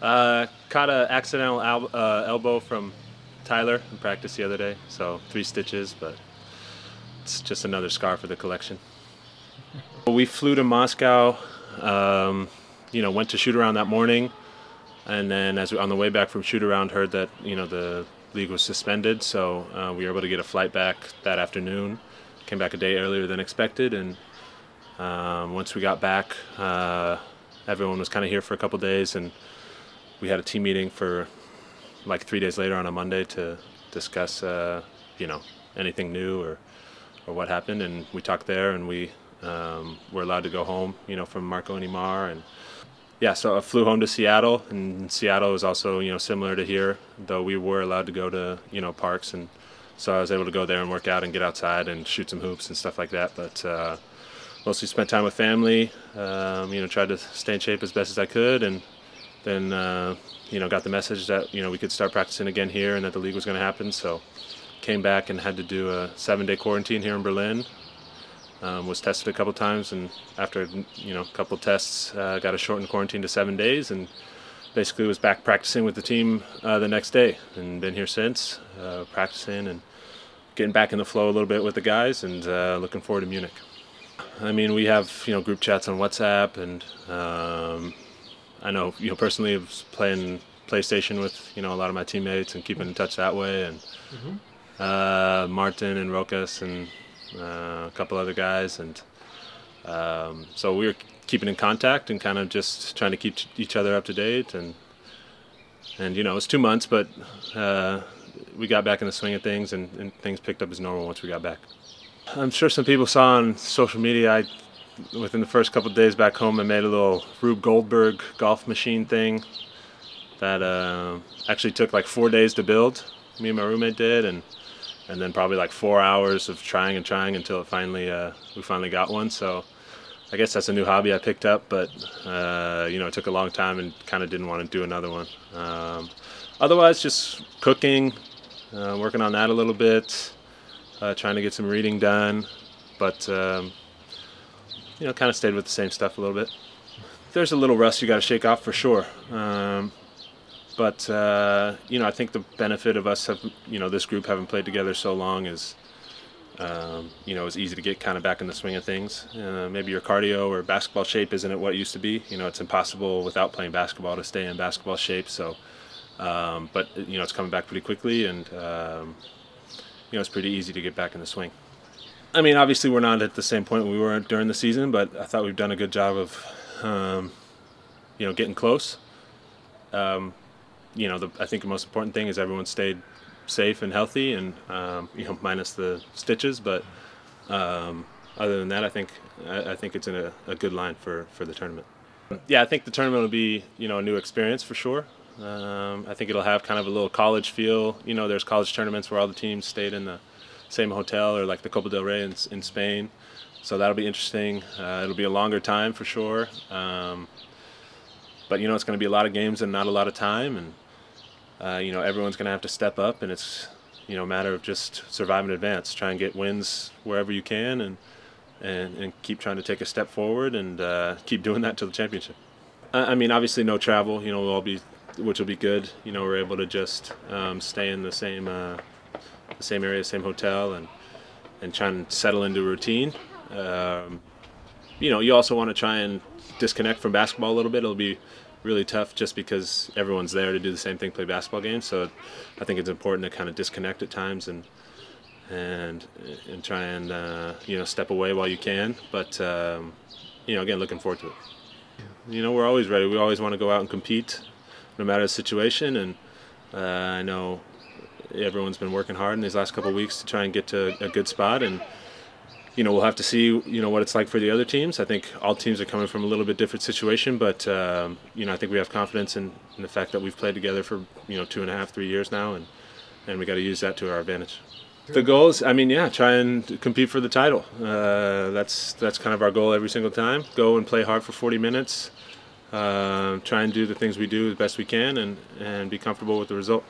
Caught an accidental elbow from Tyler in practice the other day, so 3 stitches, but it's just another scar for the collection. We flew to Moscow, went to shoot around that morning, and then on the way back from shoot around heard that the league was suspended, so we were able to get a flight back that afternoon. Came back a day earlier than expected, and once we got back, everyone was kind of here for a couple days, and we had a team meeting for like 3 days later on a Monday to discuss anything new or what happened, and we talked there, and we were allowed to go home from Marco and Imar, and yeah, so I flew home to Seattle, and Seattle was also similar to here, though we were allowed to go to parks, and so I was able to go there and work out and get outside and shoot some hoops and stuff like that, but mostly spent time with family, tried to stay in shape as best as I could, and then got the message that we could start practicing again here and that the league was going to happen, so came back and had to do a 7-day quarantine here in Berlin. Was tested a couple times, and after a couple tests got a shortened quarantine to 7 days, and basically was back practicing with the team the next day, and been here since, practicing and getting back in the flow a little bit with the guys, and looking forward to Munich. I mean, we have group chats on WhatsApp, and I know personally I was playing PlayStation with a lot of my teammates and keeping in touch that way, and Martin and Rokas and a couple other guys, and so we were keeping in contact and kind of just trying to keep each other up to date, and it was 2 months, but we got back in the swing of things, and things picked up as normal once we got back. I'm sure some people saw on social media, within the first couple of days back home, I made a little Rube-Goldberg-Golfmaschine thing that actually took like 4 days to build. Me and my roommate did, and then probably like 4 hours of trying until it finally we finally got one. So I guess that's a new hobby I picked up, but it took a long time and kind of didn't want to do another one. Otherwise, just cooking, working on that a little bit, trying to get some reading done, but kind of stayed with the same stuff a little bit. There's a little rust you got to shake off for sure. But I think the benefit of us this group having played together so long is it's easy to get kind of back in the swing of things. Maybe your cardio or basketball shape isn't what it used to be. It's impossible without playing basketball to stay in basketball shape. So, but it's coming back pretty quickly, and it's pretty easy to get back in the swing. I mean, obviously we're not at the same point we were during the season, but I thought we've done a good job of getting close. I think the most important thing is everyone stayed safe and healthy, and minus the stitches. But other than that, I think it's in a good line for the tournament. Yeah, I think the tournament will be a new experience for sure. I think it'll have kind of a little college feel. There's college tournaments where all the teams stayed in the same hotel, or like the Copa del Rey in Spain. So that'll be interesting. It'll be a longer time for sure. But it's going to be a lot of games and not a lot of time, and everyone's going to have to step up, and it's a matter of just survive in advance, try and get wins wherever you can, and keep trying to take a step forward, and keep doing that till the championship. I mean, obviously no travel, we'll all be, which will be good. We're able to just stay in the same area, same hotel, and try and settle into a routine. You also want to try and disconnect from basketball a little bit. It'll be really tough just because everyone's there to do the same thing, play basketball games. So I think it's important to kind of disconnect at times and try and step away while you can. But again, looking forward to it. We're always ready. We always want to go out and compete, no matter the situation. And I know everyone's been working hard in these last couple of weeks to try and get to a good spot, and we'll have to see what it's like for the other teams. I think all teams are coming from a little bit different situation, but I think we have confidence in the fact that we've played together for 2.5, 3 years now, and we got to use that to our advantage. The goal is, try and compete for the title. That's kind of our goal every single time. Go and play hard for 40 minutes. Try and do the things we do as best we can, and be comfortable with the result.